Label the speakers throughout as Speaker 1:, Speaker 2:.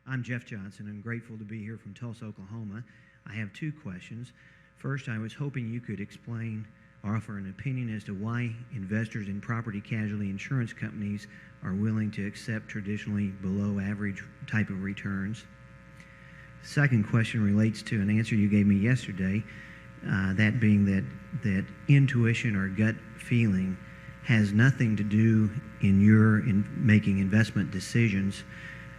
Speaker 1: I'm Jeff Johnson. I'm grateful to be here from Tulsa, Oklahoma. I have two questions. First, I was hoping you could explain or offer an opinion as to why investors in property casualty insurance companies are willing to accept traditionally below average type of returns. Second question relates to an answer you gave me yesterday, that being that intuition or gut feeling has nothing to do in making investment decisions.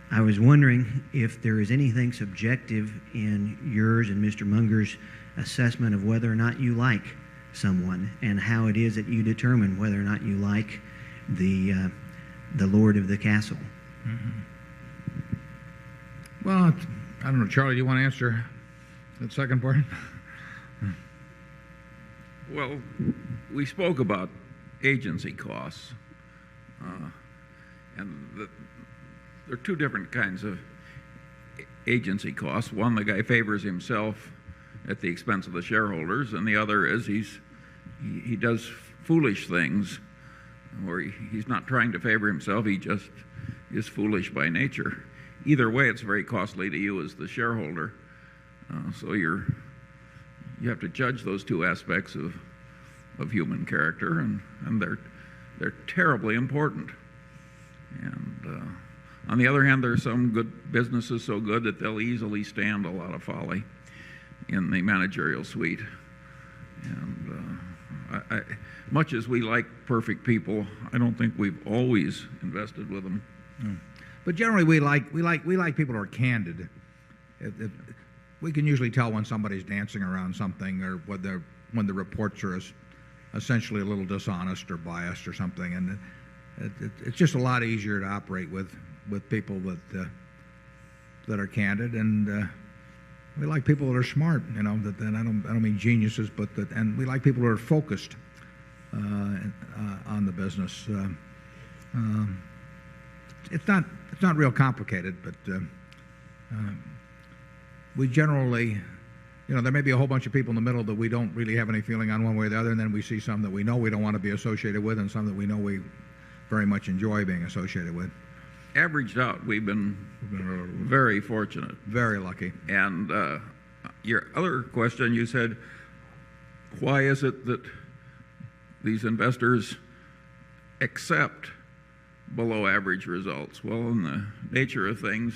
Speaker 1: I was wondering if there is anything subjective in yours and Mr. Munger's assessment of whether or not you like someone, and how it is that you determine whether or not you like the lord of the castle.
Speaker 2: Mm-hmm. Well, I don't know, Charlie, do you want to answer that second part?
Speaker 3: Well, we spoke about agency costs, and there are two different kinds of agency costs. One, the guy favors himself at the expense of the shareholders, and the other is he does foolish things where he's not trying to favor himself, he just is foolish by nature. Either way, it's very costly to you as the shareholder. So you have to judge those two aspects of human character, and they're terribly important. And on the other hand, there are some good businesses so good that they'll easily stand a lot of folly in the managerial suite. And much as we like perfect people, I don't think we've always invested with them.
Speaker 2: But generally, we like people who are candid. We can usually tell when somebody's dancing around something, or when the reports are essentially a little dishonest or biased or something. And it's just a lot easier to operate with people that are candid. And we like people that are smart. You know, that I don't mean geniuses, but and we like people who are focused on the business. It's not real complicated, but we generally, there may be a whole bunch of people in the middle that we don't really have any feeling on one way or the other, and then we see some that we know we don't want to be associated with, and some that we know we very much enjoy being associated with.
Speaker 3: Averaged out, we've been very fortunate.
Speaker 2: Very lucky.
Speaker 3: And your other question, you said, why is it that these investors accept below average results? Well, in the nature of things,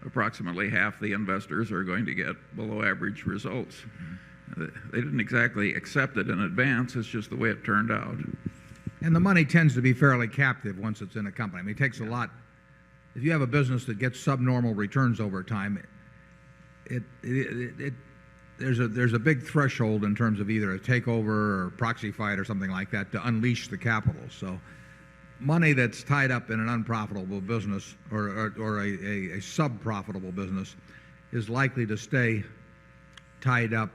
Speaker 3: approximately half the investors are going to get below average results. Mm-hmm. They didn't exactly accept it in advance, it's just the way it turned out.
Speaker 2: And the money tends to be fairly captive once it's in a company. I mean, it takes a lot. If you have a business that gets subnormal returns over time, there's a big threshold in terms of either a takeover or proxy fight or something like that to unleash the capital. So money that's tied up in an unprofitable business or a sub-profitable business is likely to stay tied up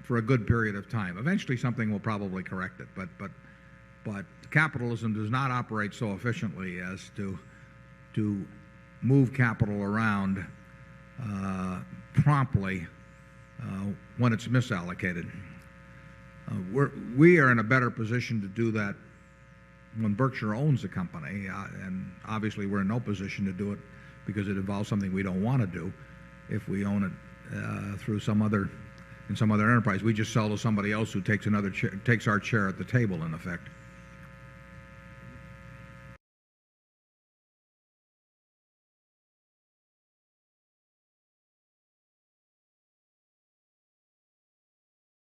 Speaker 2: for a good period of time. Eventually something will probably correct it, but capitalism does not operate so efficiently as to move capital around promptly when it's misallocated. We are in a better position to do that when Berkshire owns a company, and obviously we're in no position to do it because it involves something we don't want to do if we own it through some other enterprise. We just sell to somebody else who takes our chair at the table, in effect.